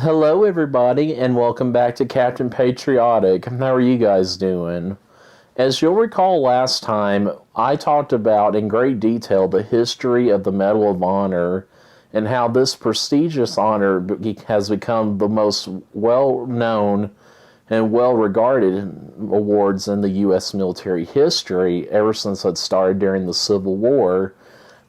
Hello, everybody, and welcome back to Captain Patriotic. How are you guys doing? As you'll recall last time, I talked about in great detail the history of the Medal of Honor and how this prestigious honor has become the most well-known and well-regarded awards in the U.S. military history ever since it started during the Civil War.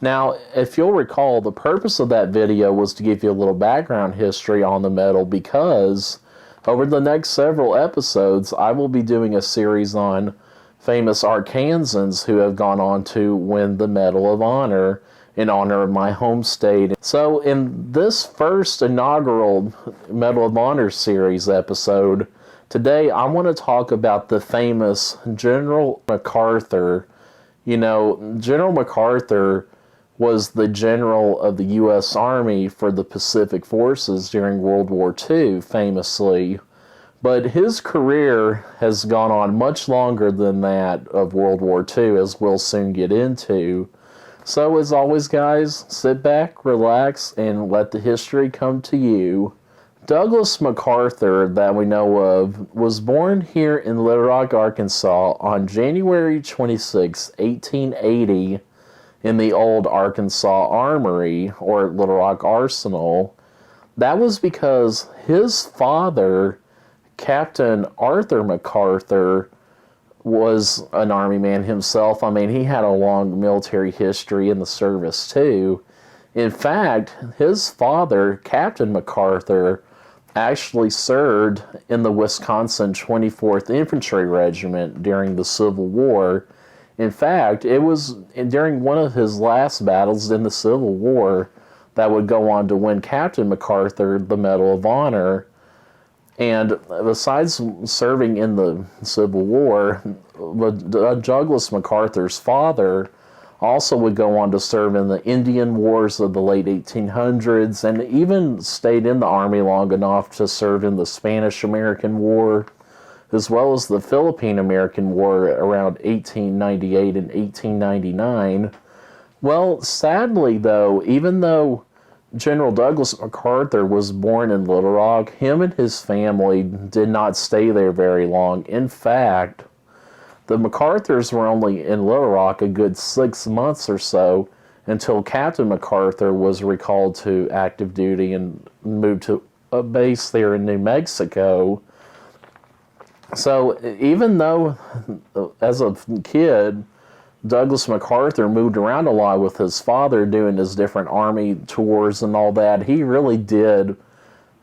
Now, if you'll recall, the purpose of that video was to give you a little background history on the medal because over the next several episodes, I will be doing a series on famous Arkansans who have gone on to win the Medal of Honor in honor of my home state. So in this first inaugural Medal of Honor series episode, today I want to talk about the famous General MacArthur. You know, General MacArthur was the general of the U.S. Army for the Pacific Forces during World War II, famously. But his career has gone on much longer than that of World War II, as we'll soon get into. So, as always, guys, sit back, relax, and let the history come to you. Douglas MacArthur, that we know of, was born here in Little Rock, Arkansas on January 26, 1880, in the old Arkansas Armory, or Little Rock Arsenal. That was because his father, Captain Arthur MacArthur, was an Army man himself. I mean, he had a long military history in the service, too. In fact, his father, Captain MacArthur, actually served in the Wisconsin 24th Infantry Regiment during the Civil War. In fact, it was during one of his last battles in the Civil War that would go on to win Captain MacArthur the Medal of Honor. And besides serving in the Civil War, Douglas MacArthur's father also would go on to serve in the Indian Wars of the late 1800s and even stayed in the Army long enough to serve in the Spanish-American War, as well as the Philippine-American War around 1898 and 1899. Well, sadly, though, even though General Douglas MacArthur was born in Little Rock, him and his family did not stay there very long. In fact, the MacArthurs were only in Little Rock a good 6 months or so until Captain MacArthur was recalled to active duty and moved to a base there in New Mexico. So even though, as a kid, Douglas MacArthur moved around a lot with his father doing his different Army tours and all that, he really did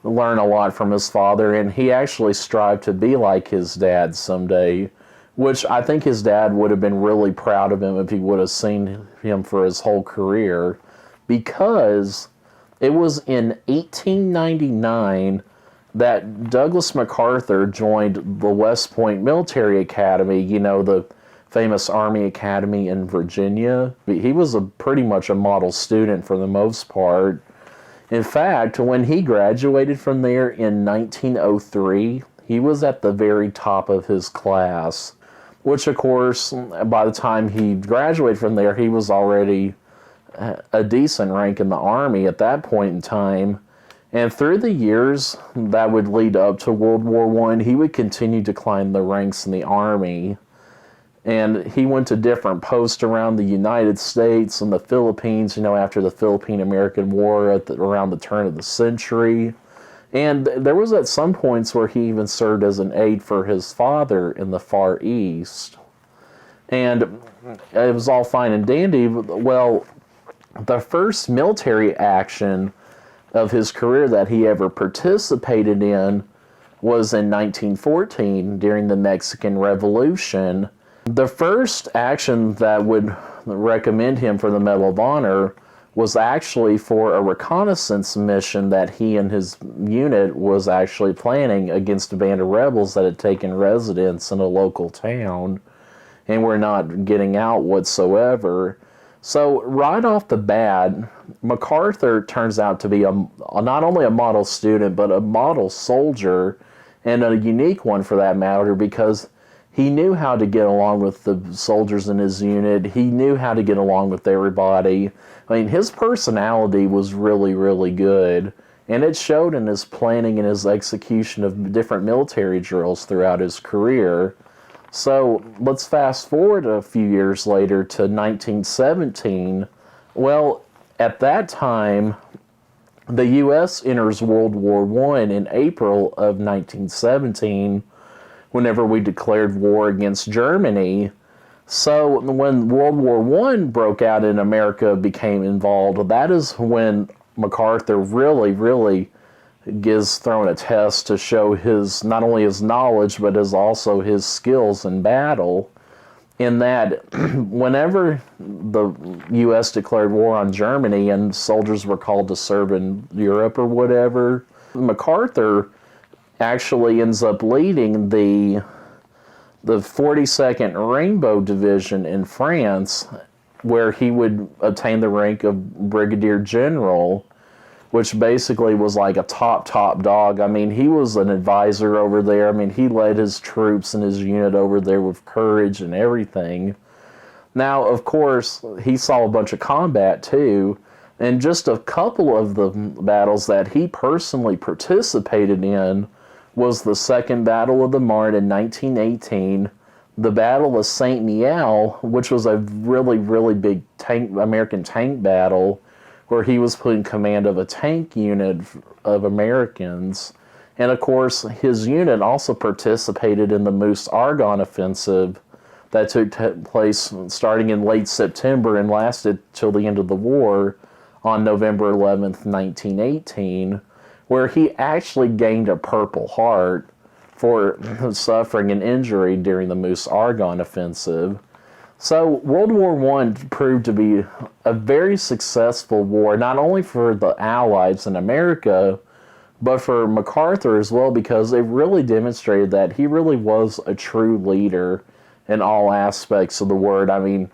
learn a lot from his father, and he actually strived to be like his dad someday, which I think his dad would have been really proud of him if he would have seen him for his whole career, because it was in 1899 that Douglas MacArthur joined the West Point Military Academy, you know, the famous Army Academy in Virginia. He was pretty much a model student for the most part. In fact, when he graduated from there in 1903, he was at the very top of his class, which, of course, by the time he graduated from there, he was already a decent rank in the Army at that point in time. And through the years that would lead up to World War I, he would continue to climb the ranks in the Army. And he went to different posts around the United States and the Philippines, you know, after the Philippine-American War around the turn of the century. And there was at some points where he even served as an aide for his father in the Far East. And it was all fine and dandy. Well, the first military action of his career that he ever participated in was in 1914 during the Mexican Revolution. The first action that would recommend him for the Medal of Honor was actually for a reconnaissance mission that he and his unit was actually planning against a band of rebels that had taken residence in a local town and were not getting out whatsoever. So right off the bat, MacArthur turns out to be not only a model student, but a model soldier, and a unique one for that matter, because he knew how to get along with the soldiers in his unit. He knew how to get along with everybody. I mean, his personality was really, really good. And it showed in his planning and his execution of different military drills throughout his career. So let's fast forward a few years later to 1917. Well, at that time, the U.S. enters World War I in April of 1917, whenever we declared war against Germany. So when World War I broke out and America became involved, that is when MacArthur really gives thrown a test to show his not only his knowledge but also his skills in battle. In that, whenever the U.S. declared war on Germany and soldiers were called to serve in Europe or whatever, MacArthur actually ends up leading the 42nd Rainbow Division in France, where he would attain the rank of Brigadier General, which basically was like a top dog. I mean, he was an advisor over there. I mean, he led his troops and his unit over there with courage and everything. Now, of course, he saw a bunch of combat too, and just a couple of the battles that he personally participated in was the Second Battle of the Marne in 1918, the Battle of St. Mihiel, which was a really big American tank battle, where he was put in command of a tank unit of Americans. And of course, his unit also participated in the Meuse-Argonne offensive that took place starting in late September and lasted till the end of the war on November 11th, 1918, where he actually gained a Purple Heart for suffering an injury during the Meuse-Argonne offensive. So World War I proved to be a very successful war, not only for the Allies in America, but for MacArthur as well, because it really demonstrated that he really was a true leader in all aspects of the word. I mean,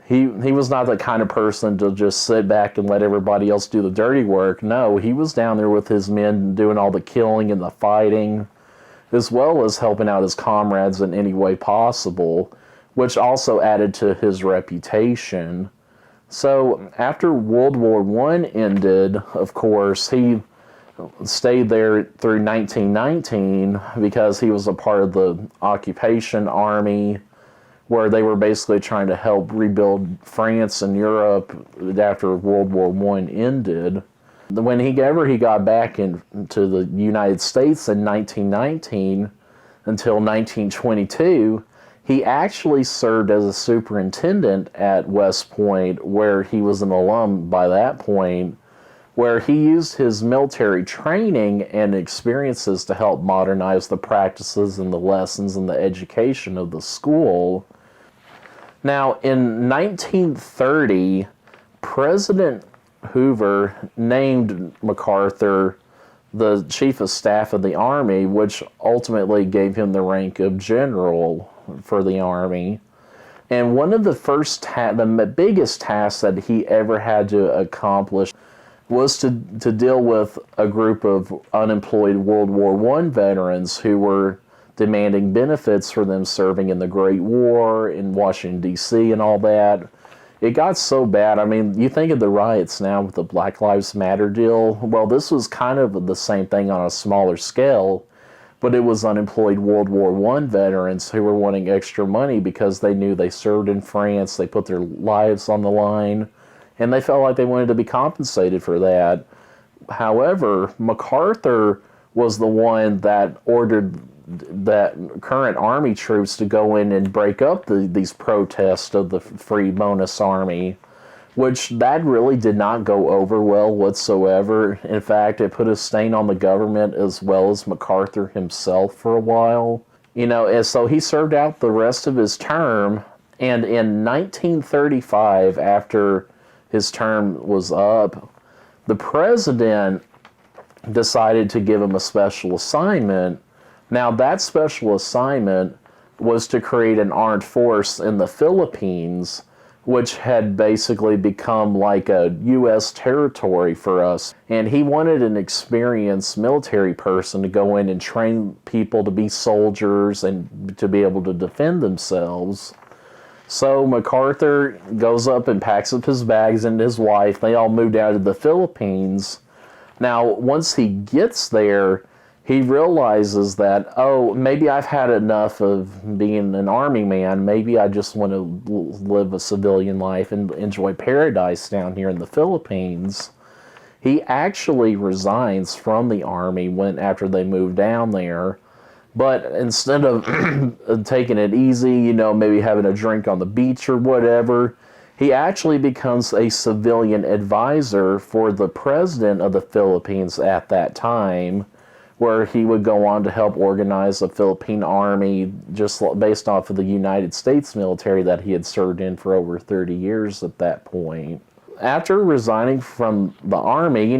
he was not the kind of person to just sit back and let everybody else do the dirty work. No, he was down there with his men doing all the killing and the fighting, as well as helping out his comrades in any way possible, which also added to his reputation. So after World War I ended, of course, he stayed there through 1919 because he was a part of the occupation army, where they were basically trying to help rebuild France and Europe after World War I ended. Whenever he got back into the United States in 1919 until 1922, he actually served as a superintendent at West Point, where he was an alum by that point, where he used his military training and experiences to help modernize the practices and the lessons and the education of the school. Now, in 1930, President Hoover named MacArthur the Chief of Staff of the Army, which ultimately gave him the rank of General for the Army. And one of the the biggest tasks that he ever had to accomplish was to deal with a group of unemployed World War I veterans who were demanding benefits for them serving in the Great War in Washington, D.C. and all that. It got so bad. I mean, you think of the riots now with the Black Lives Matter deal. Well, this was kind of the same thing on a smaller scale, but it was unemployed World War I veterans who were wanting extra money because they knew they served in France, they put their lives on the line, and they felt like they wanted to be compensated for that. However, MacArthur was the one that ordered that current army troops to go in and break up these protests of the Free Bonus Army, which that really did not go over well whatsoever. In fact, it put a stain on the government as well as MacArthur himself for a while. And so he served out the rest of his term, and in 1935, after his term was up, the president decided to give him a special assignment. Now, that special assignment was to create an armed force in the Philippines, which had basically become like a U.S. territory for us. And he wanted an experienced military person to go in and train people to be soldiers and to be able to defend themselves. So MacArthur goes up and packs up his bags and his wife. They all moved out of the Philippines. Now, once he gets there, he realizes that, oh, maybe I've had enough of being an army man. Maybe I just want to live a civilian life and enjoy paradise down here in the Philippines. He actually resigns from the army after they move down there. But instead of taking it easy, maybe having a drink on the beach or whatever, he actually becomes a civilian advisor for the president of the Philippines at that time, where he would go on to help organize a Philippine army just based off of the United States military that he had served in for over 30 years at that point. After resigning from the army,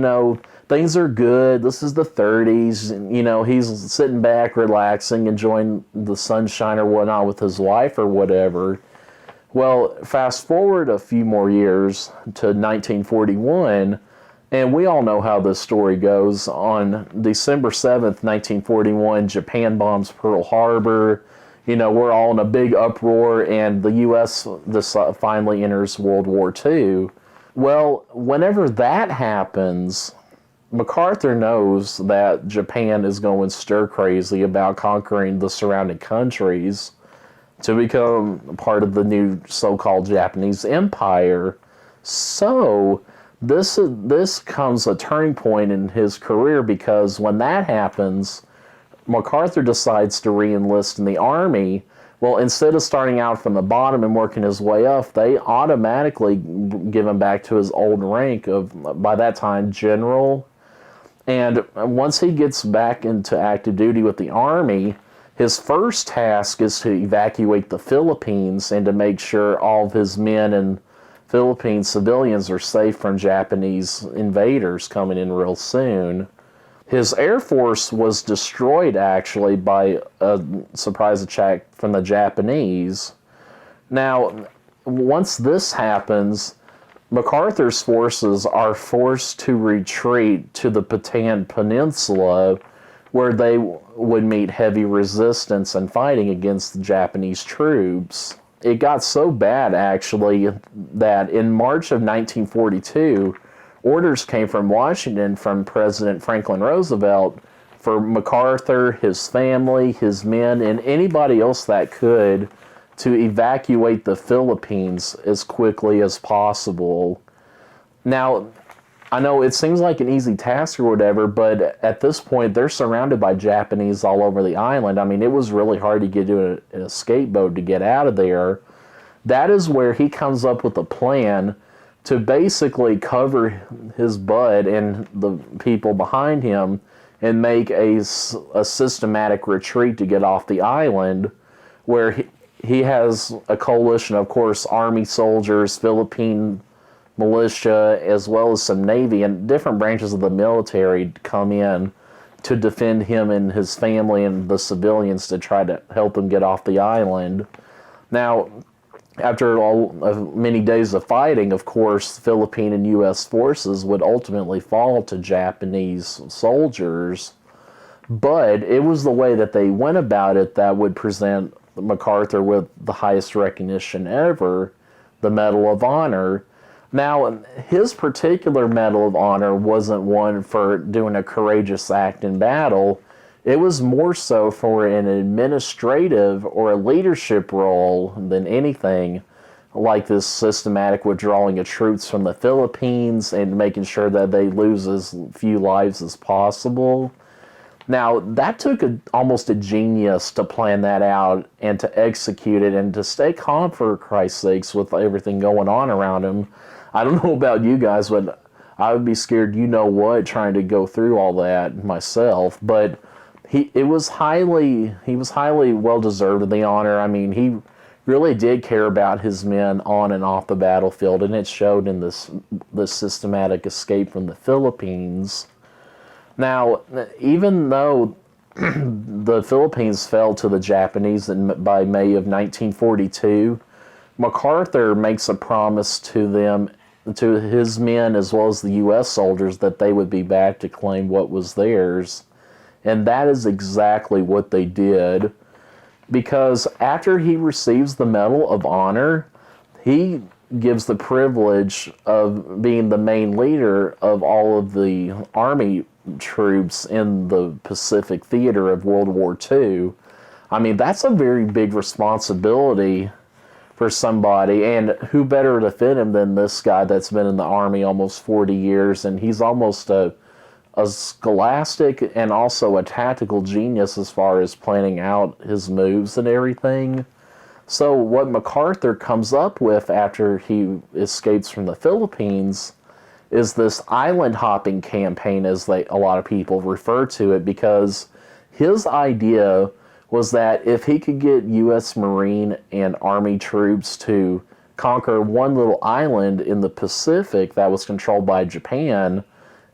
things are good. This is the 30s. He's sitting back, relaxing, enjoying the sunshine or whatnot with his wife or whatever. Well, fast forward a few more years to 1941, and we all know how this story goes. On December 7th, 1941, Japan bombs Pearl Harbor. We're all in a big uproar, and the U.S. finally enters World War II. Well, whenever that happens, MacArthur knows that Japan is going stir crazy about conquering the surrounding countries to become part of the new so-called Japanese Empire. So this comes a turning point in his career, because when that happens, MacArthur decides to re-enlist in the army. Well, instead of starting out from the bottom and working his way up, they automatically give him back to his old rank of, by that time, general. And once he gets back into active duty with the army, his first task is to evacuate the Philippines and to make sure all of his men and Philippine civilians are safe from Japanese invaders coming in real soon. His Air Force was destroyed, actually, by a surprise attack from the Japanese. Now, once this happens, MacArthur's forces are forced to retreat to the Bataan Peninsula, where they would meet heavy resistance and fighting against the Japanese troops. It got so bad, actually, that in March of 1942, orders came from Washington from President Franklin Roosevelt for MacArthur, his family, his men, and anybody else that could to evacuate the Philippines as quickly as possible. Now, I know it seems like an easy task or whatever, but at this point, they're surrounded by Japanese all over the island. I mean, it was really hard to get to an escape boat to get out of there. That is where he comes up with a plan to basically cover his butt and the people behind him and make a systematic retreat to get off the island, where he has a coalition, of course, army soldiers, Philippine militia, as well as some Navy and different branches of the military come in to defend him and his family and the civilians to try to help him get off the island. Now, after many days of fighting, of course, Philippine and U.S. forces would ultimately fall to Japanese soldiers. But it was the way that they went about it that would present MacArthur with the highest recognition ever, the Medal of Honor. Now, his particular Medal of Honor wasn't one for doing a courageous act in battle. It was more so for an administrative or a leadership role than anything, like this systematic withdrawing of troops from the Philippines and making sure that they lose as few lives as possible. Now, that took almost a genius to plan that out and to execute it and to stay calm, for Christ's sakes, with everything going on around him. I don't know about you guys, but I would be scared, trying to go through all that myself. But he was highly well deserved of the honor. I mean, he really did care about his men on and off the battlefield, and it showed in this systematic escape from the Philippines. Now, even though the Philippines fell to the Japanese by May of 1942, MacArthur makes a promise to them, to his men as well as the U.S. soldiers, that they would be back to claim what was theirs. And that is exactly what they did, because after he receives the Medal of Honor, he gives the privilege of being the main leader of all of the Army troops in the Pacific theater of World War II. I mean, that's a very big responsibility for somebody, and who better to fit him than this guy that's been in the Army almost 40 years, and he's almost a scholastic and also a tactical genius as far as planning out his moves and everything. So what MacArthur comes up with after he escapes from the Philippines is this island hopping campaign, as a lot of people refer to it, because his idea was that if he could get U.S. Marine and Army troops to conquer one little island in the Pacific that was controlled by Japan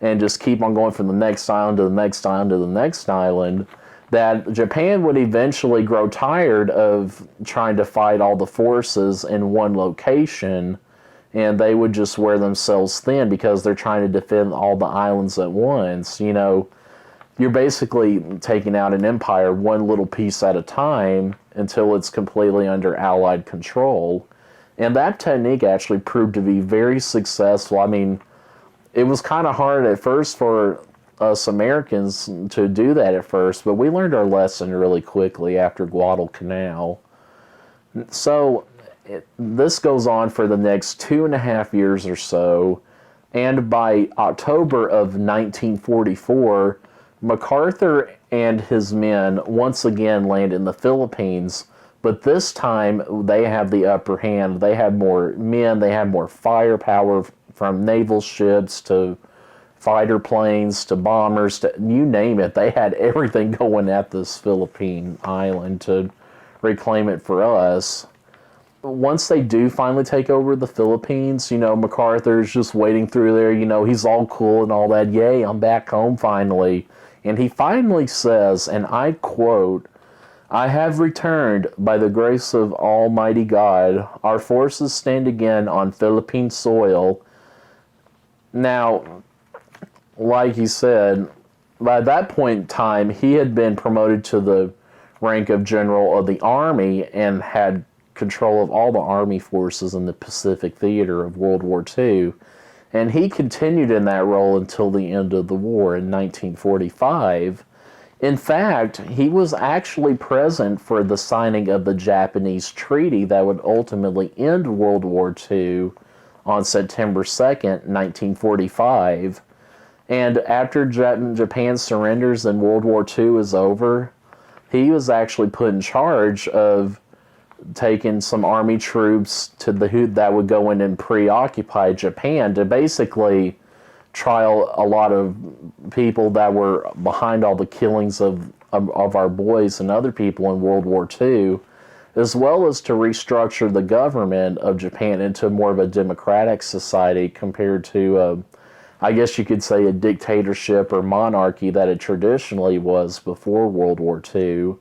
and just keep on going from the next island to the next island to the next island, that Japan would eventually grow tired of trying to fight all the forces in one location, and they would just wear themselves thin because they're trying to defend all the islands at once. You know, you're basically taking out an empire one little piece at a time until it's completely under Allied control. And that technique actually proved to be very successful. I mean, it was kind of hard at first for us Americans to do that at first, but we learned our lesson really quickly after Guadalcanal. So this goes on for the next 2.5 years or so, and by October of 1944, MacArthur and his men once again land in the Philippines, but this time they have the upper hand. They have more men, they have more firepower, from naval ships to fighter planes to bombers to you name it. They had everything going at this Philippine island to reclaim it for us. Once they do finally take over the Philippines, you know, MacArthur's just waiting through there. You know, he's all cool and all that. Yay, I'm back home finally. And he finally says, and I quote, "I have returned by the grace of Almighty God. Our forces stand again on Philippine soil." Now, like he said, by that point in time, he had been promoted to the rank of General of the Army and had control of all the Army forces in the Pacific theater of World War II. And he continued in that role until the end of the war in 1945. In fact, he was actually present for the signing of the Japanese treaty that would ultimately end World War II on September 2nd, 1945. And after Japan surrenders and World War II is over, he was actually put in charge of taking some Army troops to that would go in and preoccupy Japan to basically trial a lot of people that were behind all the killings of our boys and other people in World War II, as well as to restructure the government of Japan into more of a democratic society compared to, I guess you could say, a dictatorship or monarchy that it traditionally was before World War II.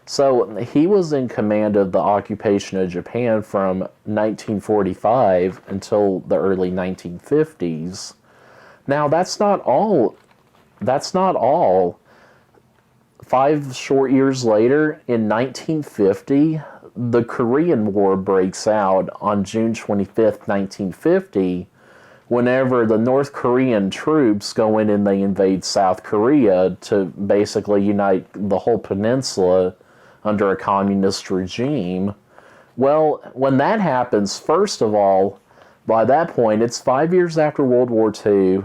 So he was in command of the occupation of Japan from 1945 until the early 1950s. Now, that's not all. 5 short years later, in 1950, the Korean War breaks out on June 25th, 1950, whenever the North Korean troops go in and they invade South Korea to basically unite the whole peninsula under a communist regime. Well, when that happens, first of all, by that point, it's 5 years after World War II.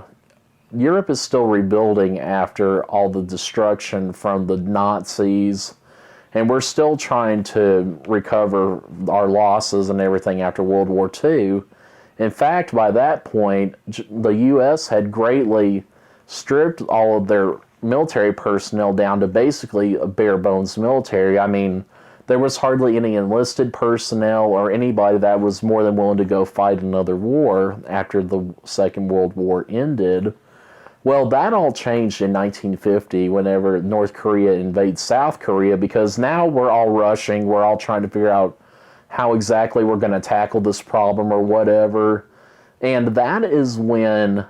Europe is still rebuilding after all the destruction from the Nazis, and we're still trying to recover our losses and everything after World War II. In fact, by that point, the U.S. had greatly stripped all of their military personnel down to basically a bare bones military. I mean, there was hardly any enlisted personnel or anybody that was more than willing to go fight another war after the Second World War ended. Well, that all changed in 1950 whenever North Korea invades South Korea, because now we're all rushing, we're all trying to figure out how exactly we're going to tackle this problem or whatever. And that is when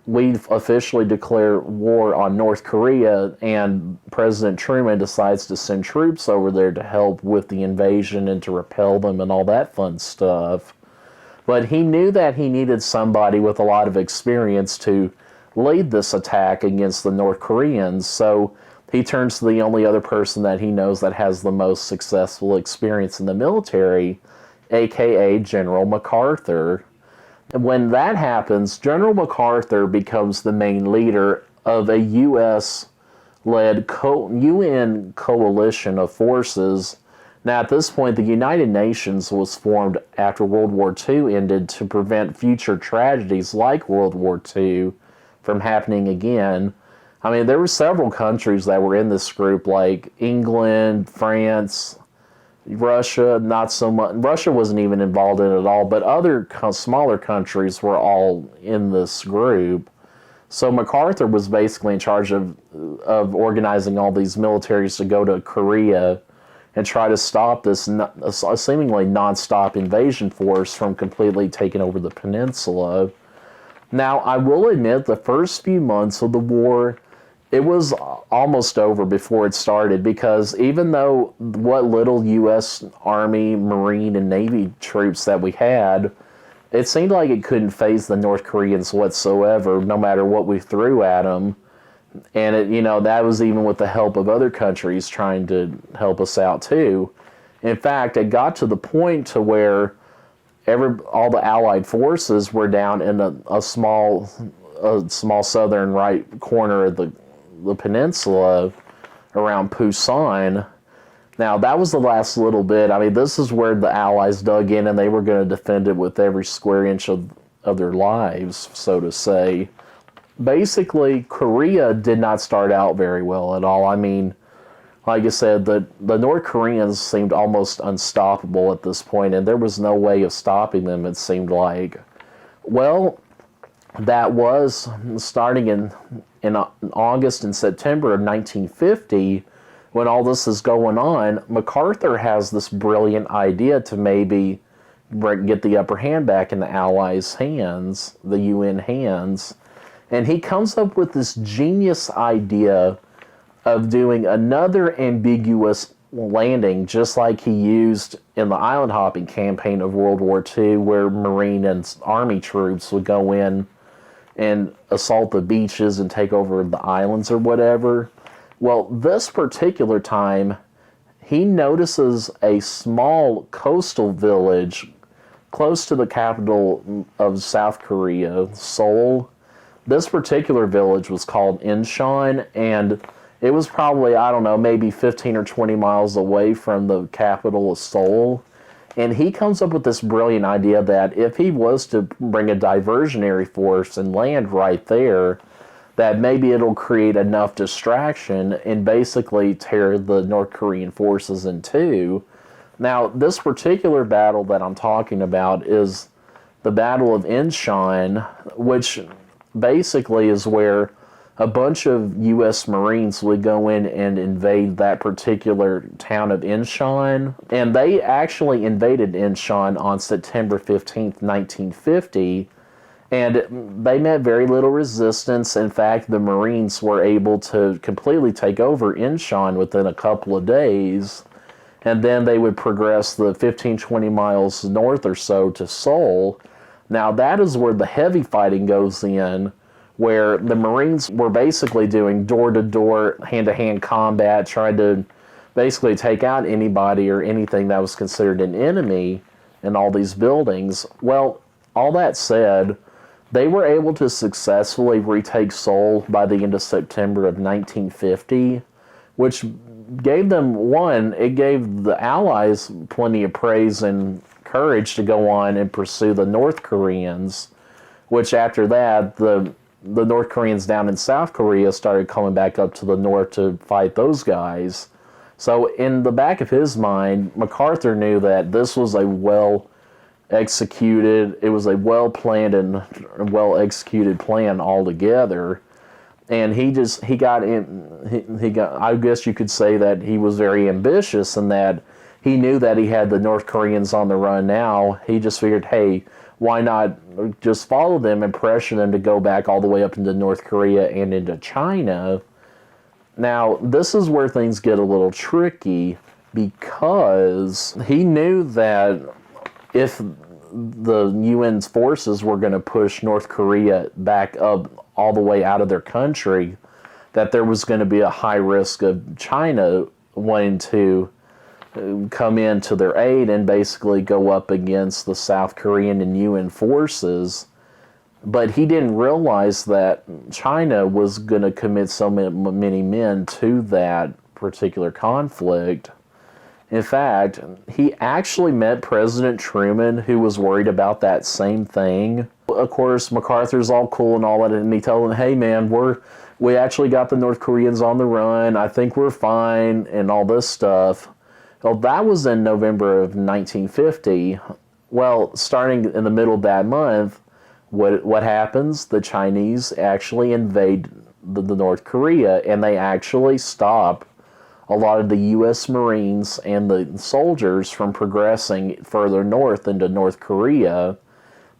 we officially declare war on North Korea, and President Truman decides to send troops over there to help with the invasion and to repel them and all that fun stuff. But he knew that he needed somebody with a lot of experience to lead this attack against the North Koreans. So he turns to the only other person that he knows that has the most successful experience in the military, aka General MacArthur. And when that happens, General MacArthur becomes the main leader of a U.S.-led UN coalition of forces. Now, at this point, the United Nations was formed after World War II ended to prevent future tragedies like World War II from happening again. I mean, there were several countries that were in this group, like England, France, Russia, not so much. Russia wasn't even involved in it at all, but other smaller countries were all in this group. So MacArthur was basically in charge of organizing all these militaries to go to Korea and try to stop this seemingly non-stop invasion force from completely taking over the peninsula. Now, I will admit, the first few months of the war, it was almost over before it started, because even though what little U.S. Army, Marine, and Navy troops that we had, it seemed like it couldn't faze the North Koreans whatsoever, no matter what we threw at them. And, that was even with the help of other countries trying to help us out, too. In fact, it got to the point to where all the Allied forces were down in a small southern right corner of the peninsula around Busan. Now, that was the last little bit. I mean, this is where the Allies dug in, and they were going to defend it with every square inch of their lives, so to say. Basically, Korea did not start out very well at all. I mean, like I said, the North Koreans seemed almost unstoppable at this point, and there was no way of stopping them, it seemed like. Well, that was starting in August and September of 1950, when all this is going on. MacArthur has this brilliant idea to maybe get the upper hand back in the Allies' hands, the UN hands. And he comes up with this genius idea of doing another ambiguous landing, just like he used in the island hopping campaign of World War II, where Marine and Army troops would go in and assault the beaches and take over the islands or whatever. Well, this particular time, he notices a small coastal village close to the capital of South Korea, Seoul. This particular village was called Incheon, and it was probably, I don't know, maybe 15 or 20 miles away from the capital of Seoul. And he comes up with this brilliant idea that if he was to bring a diversionary force and land right there, that maybe it'll create enough distraction and basically tear the North Korean forces in two. Now, this particular battle that I'm talking about is the Battle of Incheon, which basically is where a bunch of U.S. Marines would go in and invade that particular town of Incheon. And they actually invaded Incheon on September 15th, 1950. And they met very little resistance. In fact, the Marines were able to completely take over Incheon within a couple of days. And then they would progress the 15-20 miles north or so to Seoul. Now, that is where the heavy fighting goes in, where the Marines were basically doing door-to-door, hand-to-hand combat, trying to basically take out anybody or anything that was considered an enemy in all these buildings. Well, all that said, they were able to successfully retake Seoul by the end of September of 1950, which gave them, it gave the Allies plenty of praise and courage to go on and pursue the North Koreans, which after that, the North Koreans down in South Korea started coming back up to the north to fight those guys. So in the back of his mind, MacArthur knew that this was a well-executed, it was a well-planned and well-executed plan altogether. And I guess you could say that he was very ambitious in that he knew that he had the North Koreans on the run now. He just figured, hey, why not just follow them and pressure them to go back all the way up into North Korea and into China? Now, this is where things get a little tricky, because he knew that if the UN's forces were going to push North Korea back up all the way out of their country, that there was going to be a high risk of China wanting to come in to their aid and basically go up against the South Korean and UN forces. But he didn't realize that China was going to commit so many men to that particular conflict. In fact, he actually met President Truman, who was worried about that same thing. Of course, MacArthur's all cool and all that, and he told him, hey man, we actually got the North Koreans on the run, I think we're fine, and all this stuff. Well, that was in November of 1950. Well, starting in the middle of that month, what happens? The Chinese actually invade the North Korea, and they actually stop a lot of the U.S. Marines and the soldiers from progressing further north into North Korea.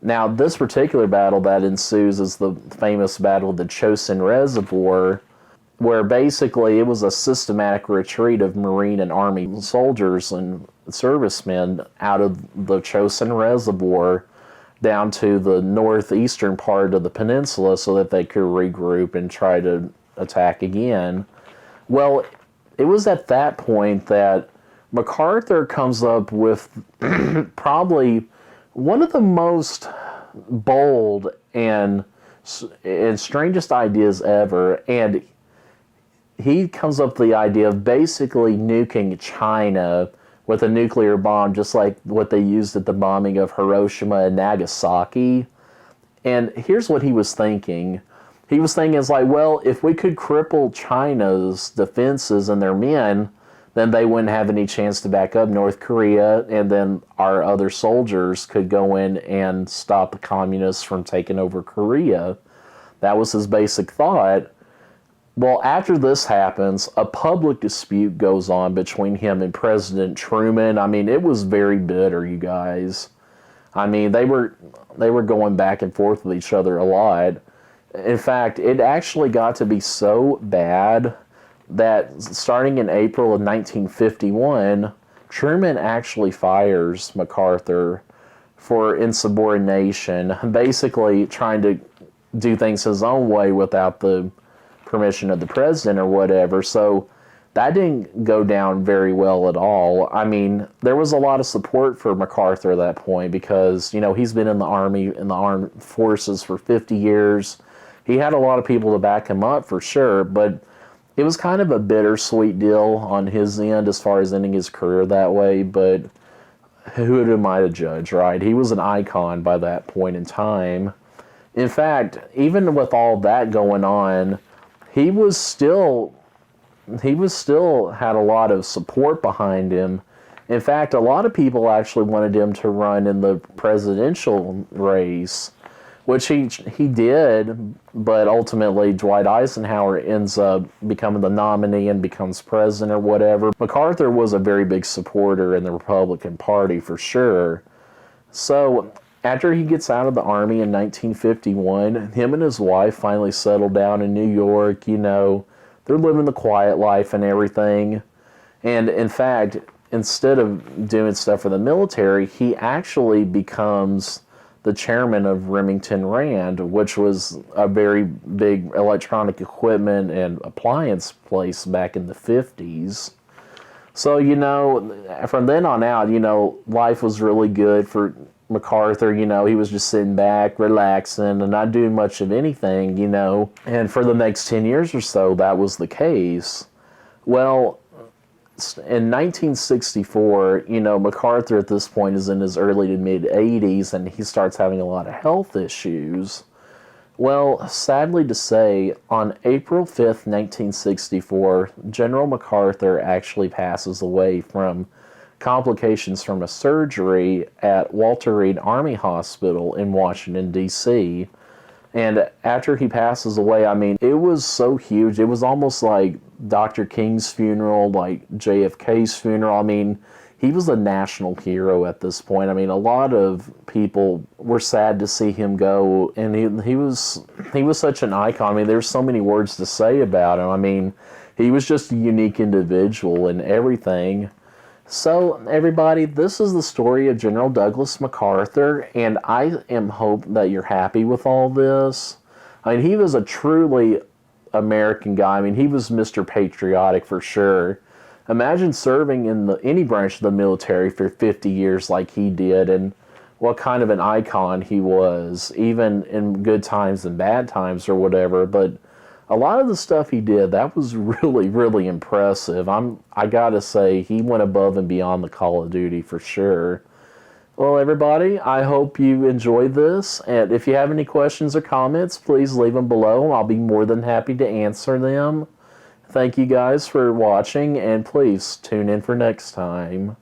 Now, this particular battle that ensues is the famous Battle of the Chosin Reservoir, where basically it was a systematic retreat of Marine and Army soldiers and servicemen out of the Chosin Reservoir down to the northeastern part of the peninsula so that they could regroup and try to attack again. Well, it was at that point that MacArthur comes up with probably one of the most bold and strangest ideas ever, and he comes up with the idea of basically nuking China with a nuclear bomb, just like what they used at the bombing of Hiroshima and Nagasaki. And here's what he was thinking. He was thinking, it's like, well, if we could cripple China's defenses and their men, then they wouldn't have any chance to back up North Korea, and then our other soldiers could go in and stop the communists from taking over Korea. That was his basic thought. Well, after this happens, a public dispute goes on between him and President Truman. I mean, it was very bitter, you guys. I mean, they were going back and forth with each other a lot. In fact, it actually got to be so bad that starting in April of 1951, Truman actually fires MacArthur for insubordination, basically trying to do things his own way without the permission of the president or whatever. So that didn't go down very well at all. I mean, there was a lot of support for MacArthur at that point because, you know, he's been in the Army, in the armed forces for 50 years. He had a lot of people to back him up for sure, but it was kind of a bittersweet deal on his end as far as ending his career that way, but who am I to judge, right? He was an icon by that point in time. In fact, even with all that going on, he was still had a lot of support behind him. In fact, a lot of people actually wanted him to run in the presidential race, which he did, but ultimately Dwight Eisenhower ends up becoming the nominee and becomes president or whatever. MacArthur was a very big supporter in the Republican Party for sure. So after he gets out of the Army in 1951, him and his wife finally settled down in New York. You know, they're living the quiet life and everything. And in fact, instead of doing stuff for the military, he actually becomes the chairman of Remington Rand, which was a very big electronic equipment and appliance place back in the 50s. So, you know, from then on out, you know, life was really good for MacArthur. You know, he was just sitting back, relaxing, and not doing much of anything, you know. And for the next 10 years or so, that was the case. Well, in 1964, you know, MacArthur at this point is in his early to mid-80s, and he starts having a lot of health issues. Well, sadly to say, on April 5th, 1964, General MacArthur actually passes away from complications from a surgery at Walter Reed Army Hospital in Washington, D.C., and after he passes away, I mean, it was so huge. It was almost like Dr. King's funeral, like JFK's funeral. I mean, he was a national hero at this point. I mean, a lot of people were sad to see him go, and he was such an icon. I mean, there's so many words to say about him. I mean, he was just a unique individual and everything. So, everybody, this is the story of General Douglas MacArthur, and I am hope that you're happy with all this. I mean, he was a truly American guy. I mean, he was Mr. Patriotic for sure. Imagine serving in any branch of the military for 50 years like he did, and what kind of an icon he was, even in good times and bad times or whatever. But a lot of the stuff he did, that was really, really impressive. I gotta say, he went above and beyond the Call of Duty for sure. Well, everybody, I hope you enjoyed this, and if you have any questions or comments, please leave them below. I'll be more than happy to answer them. Thank you guys for watching, and please tune in for next time.